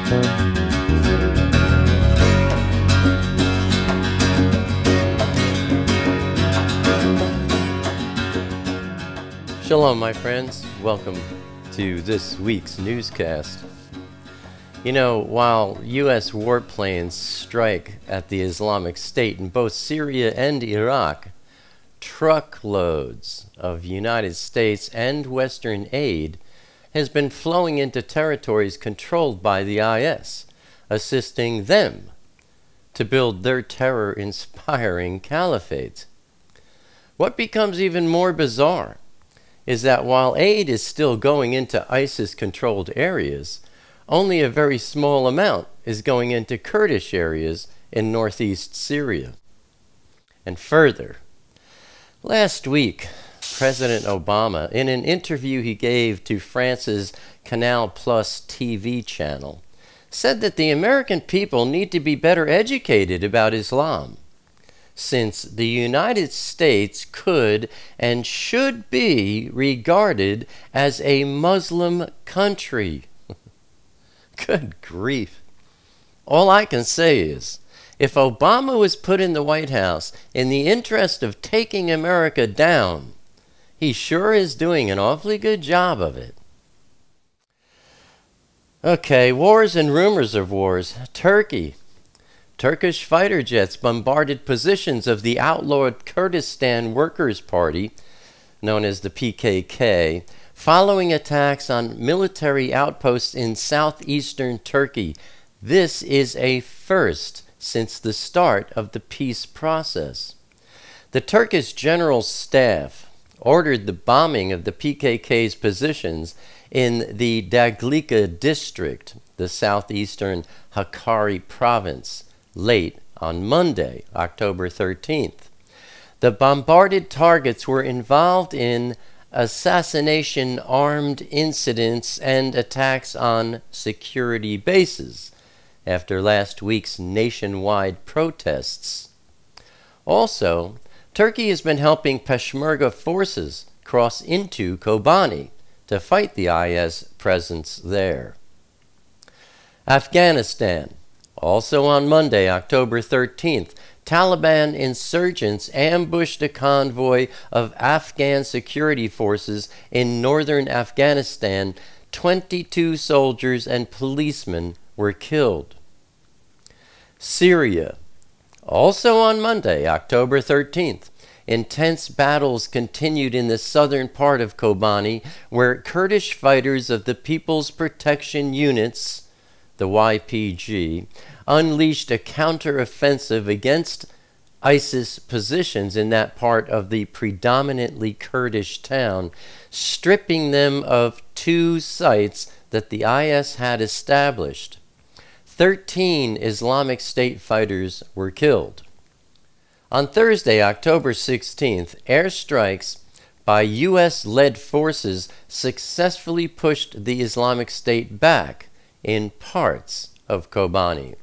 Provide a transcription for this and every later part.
Shalom, my friends. Welcome to this week's newscast. You know, while U.S. warplanes strike at the Islamic State in both Syria and Iraq, truckloads of United States and Western aid has been flowing into territories controlled by the IS, assisting them to build their terror-inspiring caliphate. What becomes even more bizarre is that while aid is still going into ISIS-controlled areas, only a very small amount is going into Kurdish areas in northeast Syria. And further, last week, President Obama, in an interview he gave to France's Canal Plus TV channel, said that the American people need to be better educated about Islam, since the United States could and should be regarded as a Muslim country. Good grief. All I can say is, if Obama was put in the White House in the interest of taking America down, he sure is doing an awfully good job of it. Okay, wars and rumors of wars. Turkey. Turkish fighter jets bombarded positions of the outlawed Kurdistan Workers' Party, known as the PKK, following attacks on military outposts in southeastern Turkey. This is a first since the start of the peace process. The Turkish General Staff ordered the bombing of the PKK's positions in the Daglika district, the southeastern Hakkari province, late on Monday, October 13th. The bombarded targets were involved in assassination, armed incidents, and attacks on security bases after last week's nationwide protests. Also, Turkey has been helping Peshmerga forces cross into Kobani to fight the IS presence there. Afghanistan. Also on Monday, October 13th, Taliban insurgents ambushed a convoy of Afghan security forces in northern Afghanistan. 22 soldiers and policemen were killed. Syria. Also on Monday, October 13th, intense battles continued in the southern part of Kobani, where Kurdish fighters of the People's Protection Units, the YPG, unleashed a counter-offensive against ISIS positions in that part of the predominantly Kurdish town, stripping them of 2 sites that the IS had established. 13 Islamic State fighters were killed. On Thursday, October 16th, airstrikes by U.S.-led forces successfully pushed the Islamic State back in parts of Kobani.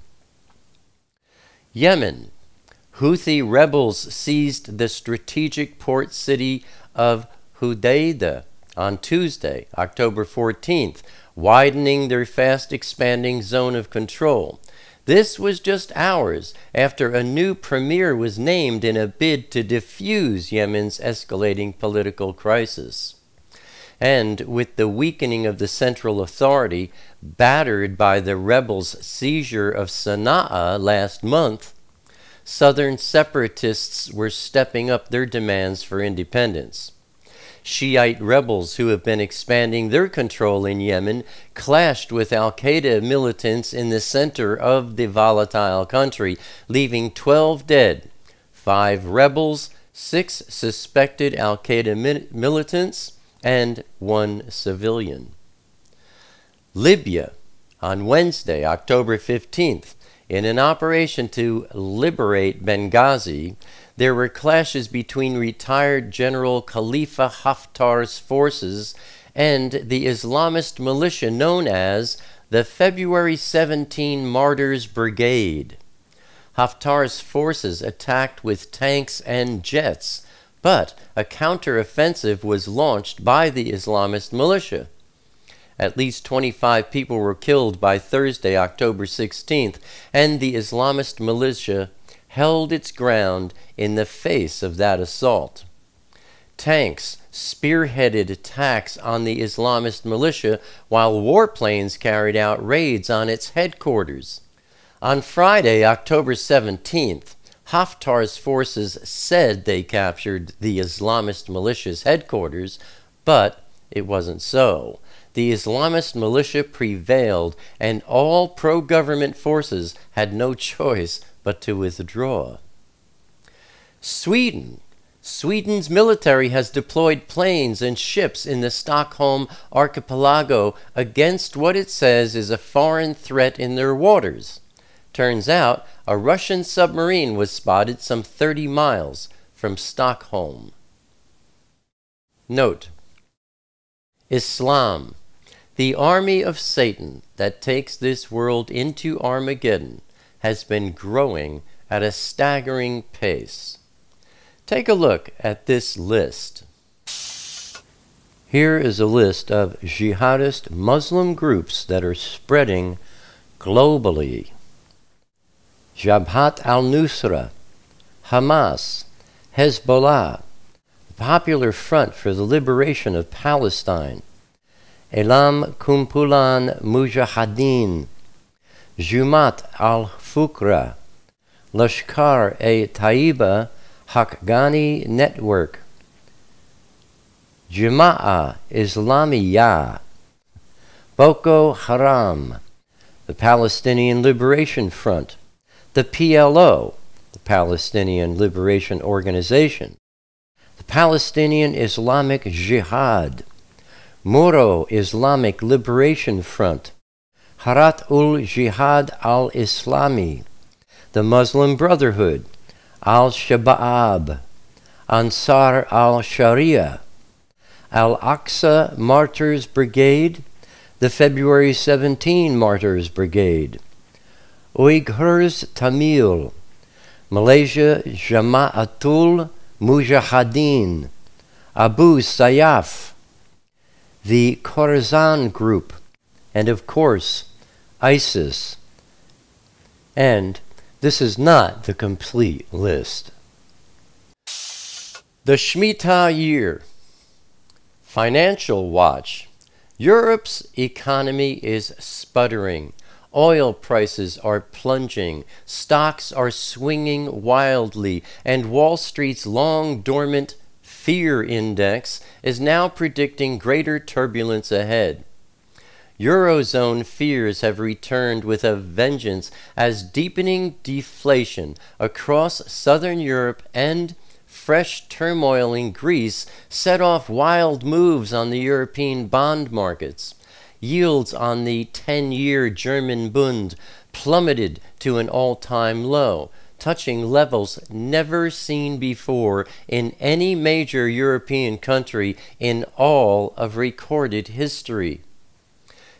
Yemen. Houthi rebels seized the strategic port city of Hodeidah on Tuesday, October 14th, widening their fast-expanding zone of control. This was just hours after a new premier was named in a bid to defuse Yemen's escalating political crisis. And with the weakening of the central authority, battered by the rebels' seizure of Sana'a last month, southern separatists were stepping up their demands for independence. Shiite rebels who have been expanding their control in Yemen clashed with al-Qaeda militants in the center of the volatile country, leaving 12 dead, 5 rebels, 6 suspected al-Qaeda militants, and 1 civilian. Libya. On Wednesday, October 15th, in an operation to liberate Benghazi, there were clashes between retired General Khalifa Haftar's forces and the Islamist militia known as the February 17 Martyrs Brigade. Haftar's forces attacked with tanks and jets, but a counter-offensive was launched by the Islamist militia. At least 25 people were killed by Thursday, October 16th, and the Islamist militia held its ground in the face of that assault. Tanks spearheaded attacks on the Islamist militia while warplanes carried out raids on its headquarters. On Friday, October 17th, Haftar's forces said they captured the Islamist militia's headquarters, but it wasn't so. The Islamist militia prevailed, and all pro-government forces had no choice but to withdraw. Sweden's military has deployed planes and ships in the Stockholm archipelago against what it says is a foreign threat in their waters. Turns out, a Russian submarine was spotted some 30 miles from Stockholm. Note: Islam, the army of Satan that takes this world into Armageddon, has been growing at a staggering pace. Take a look at this list. Here is a list of jihadist Muslim groups that are spreading globally. Jabhat al-Nusra, Hamas, Hezbollah, the Popular Front for the Liberation of Palestine, Elam Kumpulan Mujahideen, Jumat al-Fukra, Lashkar-e-Taiba Haqqani Network, Jama'ah Islamiyah, Boko Haram, the Palestinian Liberation Front, the PLO, the Palestinian Liberation Organization, the Palestinian Islamic Jihad, Moro Islamic Liberation Front, Harat-ul-Jihad al-Islami, the Muslim Brotherhood, Al-Shabaab, Ansar al-Sharia, Al-Aqsa Martyrs Brigade, the February 17 Martyrs Brigade, Uyghurs Tamil, Malaysia Jama'atul Mujahideen, Abu Sayyaf, the Khorasan Group, and of course, ISIS. And this is not the complete list. The Shemitah year. Financial Watch. Europe's economy is sputtering. Oil prices are plunging. Stocks are swinging wildly. And Wall Street's long-dormant fear index is now predicting greater turbulence ahead. Eurozone fears have returned with a vengeance as deepening deflation across southern Europe and fresh turmoil in Greece set off wild moves on the European bond markets. Yields on the 10-year German Bund plummeted to an all-time low, touching levels never seen before in any major European country in all of recorded history.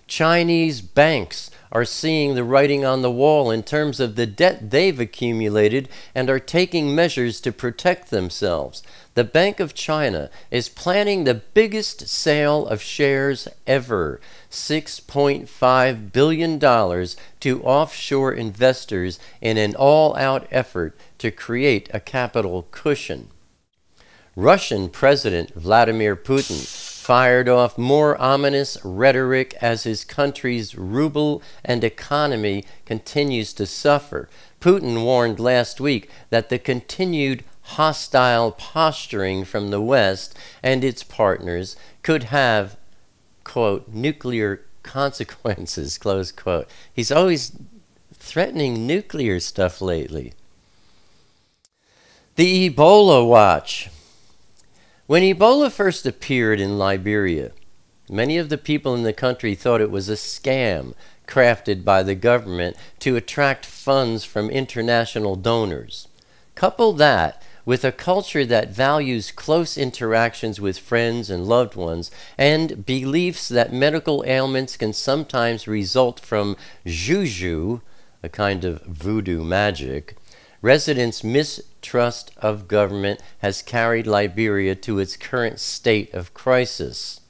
Chinese banks are seeing the writing on the wall in terms of the debt they've accumulated and are taking measures to protect themselves. The Bank of China is planning the biggest sale of shares ever, $6.5 billion to offshore investors in an all-out effort to create a capital cushion. Russian President Vladimir Putin fired off more ominous rhetoric as his country's ruble and economy continues to suffer. Putin warned last week that the continued hostile posturing from the West and its partners could have, quote, nuclear consequences, close quote. He's always threatening nuclear stuff lately. The Ebola Watch. When Ebola first appeared in Liberia, many of the people in the country thought it was a scam crafted by the government to attract funds from international donors. Couple that with a culture that values close interactions with friends and loved ones and beliefs that medical ailments can sometimes result from juju, a kind of voodoo magic. Residents' mistrust of government has carried Liberia to its current state of crisis.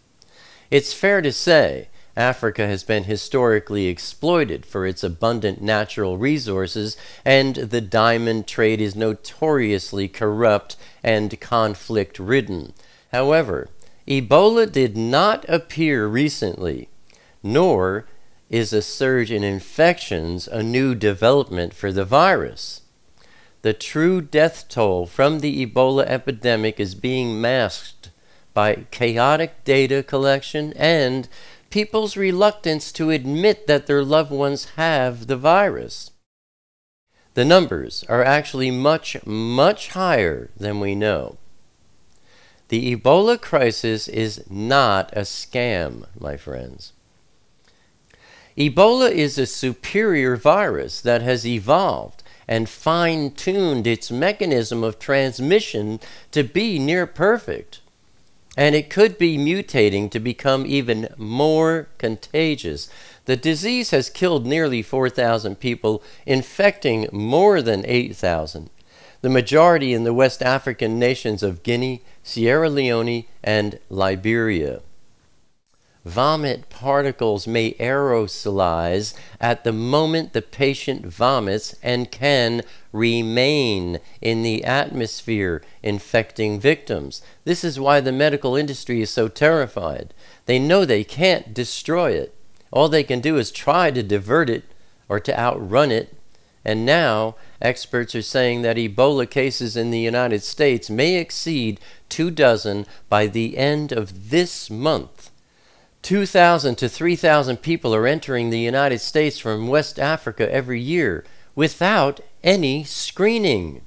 It's fair to say, Africa has been historically exploited for its abundant natural resources, and the diamond trade is notoriously corrupt and conflict-ridden. However, Ebola did not appear recently, nor is a surge in infections a new development for the virus. The true death toll from the Ebola epidemic is being masked by chaotic data collection and people's reluctance to admit that their loved ones have the virus. The numbers are actually much, much higher than we know. The Ebola crisis is not a scam, my friends. Ebola is a superior virus that has evolved and fine-tuned its mechanism of transmission to be near perfect. And it could be mutating to become even more contagious. The disease has killed nearly 4,000 people, infecting more than 8,000. The majority in the West African nations of Guinea, Sierra Leone, and Liberia. Vomit particles may aerosolize at the moment the patient vomits and can remain in the atmosphere, infecting victims. This is why the medical industry is so terrified. They know they can't destroy it. All they can do is try to divert it or to outrun it. And now, experts are saying that Ebola cases in the United States may exceed 24 by the end of this month. 2,000 to 3,000 people are entering the United States from West Africa every year without any screening.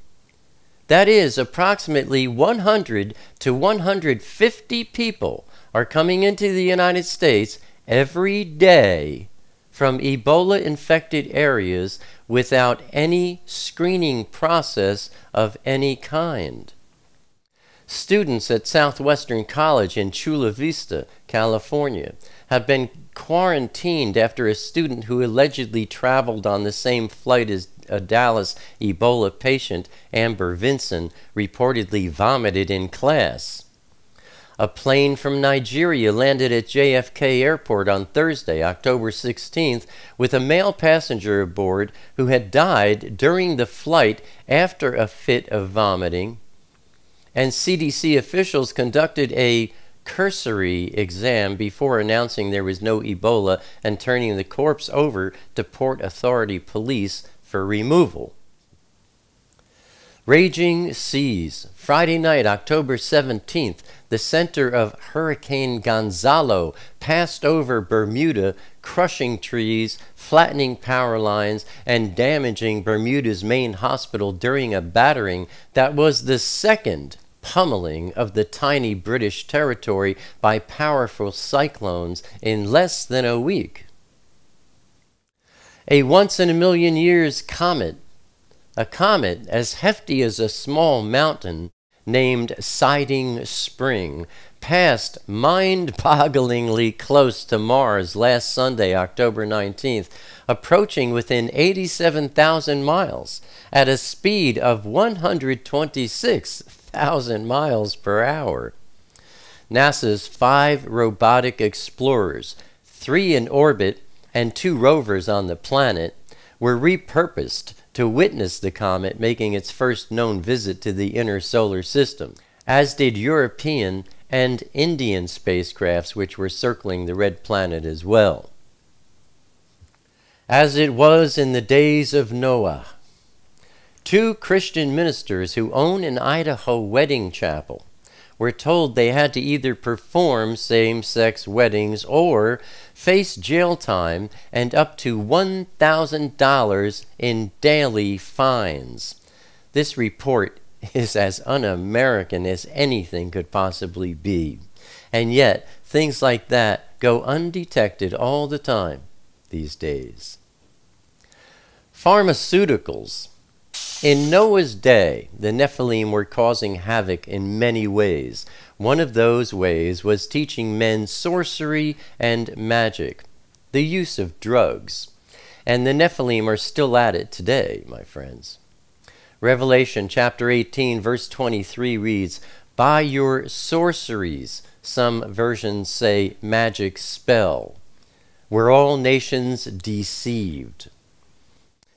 That is, approximately 100 to 150 people are coming into the United States every day from Ebola-infected areas without any screening process of any kind. Students at Southwestern College in Chula Vista, California, have been quarantined after a student who allegedly traveled on the same flight as a Dallas Ebola patient, Amber Vinson, reportedly vomited in class. A plane from Nigeria landed at JFK Airport on Thursday, October 16th, with a male passenger aboard who had died during the flight after a fit of vomiting. And CDC officials conducted a cursory exam before announcing there was no Ebola and turning the corpse over to Port Authority police for removal. Raging seas. Friday night, October 17th, the center of Hurricane Gonzalo passed over Bermuda, crushing trees, flattening power lines, and damaging Bermuda's main hospital during a battering that was the second pummeling of the tiny British territory by powerful cyclones in less than a week. A once-in-a-million-years comet, a comet as hefty as a small mountain named Siding Spring, passed mind-bogglingly close to Mars last Sunday, October 19th, approaching within 87,000 miles at a speed of 126,000 miles per hour. NASA's 5 robotic explorers, 3 in orbit and 2 rovers on the planet, were repurposed to witness the comet making its first known visit to the inner solar system, as did European and Indian spacecrafts which were circling the red planet as well. As it was in the days of Noah, 2 Christian ministers who own an Idaho wedding chapel were told they had to either perform same-sex weddings or face jail time and up to $1,000 in daily fines. This report is as un-American as anything could possibly be. And yet, things like that go undetected all the time these days. Pharmaceuticals. In Noah's day, the Nephilim were causing havoc in many ways. One of those ways was teaching men sorcery and magic, the use of drugs. And the Nephilim are still at it today, my friends. Revelation chapter 18, verse 23 reads, "By your sorceries," some versions say magic spell, were all nations deceived.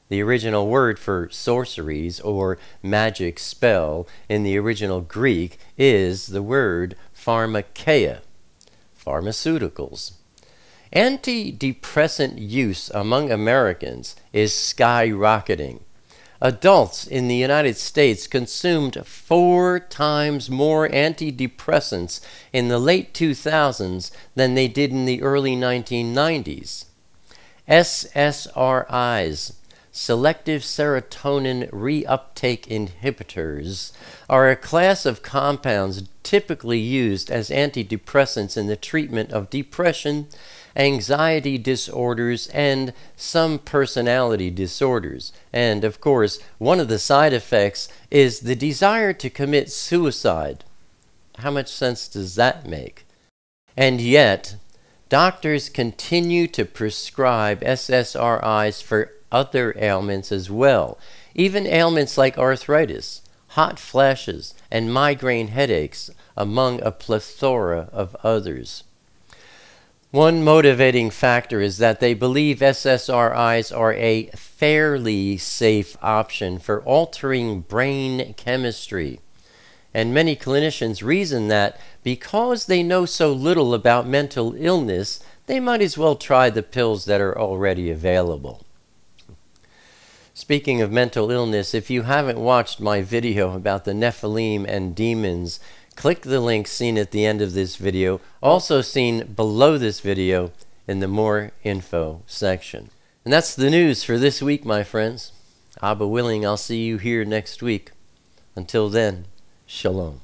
The original word for sorceries or magic spell in the original Greek is the word pharmakeia, pharmaceuticals. Antidepressant use among Americans is skyrocketing. Adults in the United States consumed 4 times more antidepressants in the late 2000s than they did in the early 1990s. SSRIs, selective serotonin reuptake inhibitors, are a class of compounds typically used as antidepressants in the treatment of depression, anxiety disorders, and some personality disorders. And, of course, one of the side effects is the desire to commit suicide. How much sense does that make? And yet, doctors continue to prescribe SSRIs for other ailments as well, even ailments like arthritis, hot flashes, and migraine headaches, among a plethora of others. One motivating factor is that they believe SSRIs are a fairly safe option for altering brain chemistry. And many clinicians reason that because they know so little about mental illness, they might as well try the pills that are already available. Speaking of mental illness, if you haven't watched my video about the Nephilim and demons, click the link seen at the end of this video, also seen below this video in the More Info section. And that's the news for this week, my friends. Abba willing, I'll see you here next week. Until then, shalom.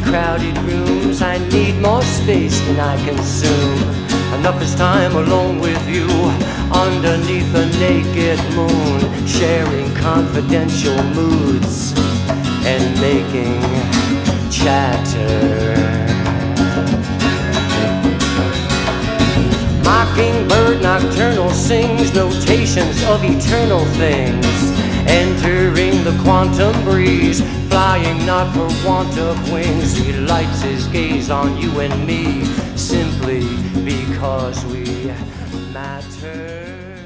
Crowded rooms, I need more space than I consume. Enough is time alone with you, underneath a naked moon, sharing confidential moods and making chatter. Mockingbird nocturnal sings notations of eternal things, entering the quantum breeze, flying not for want of wings. He lights his gaze on you and me, simply because we matter.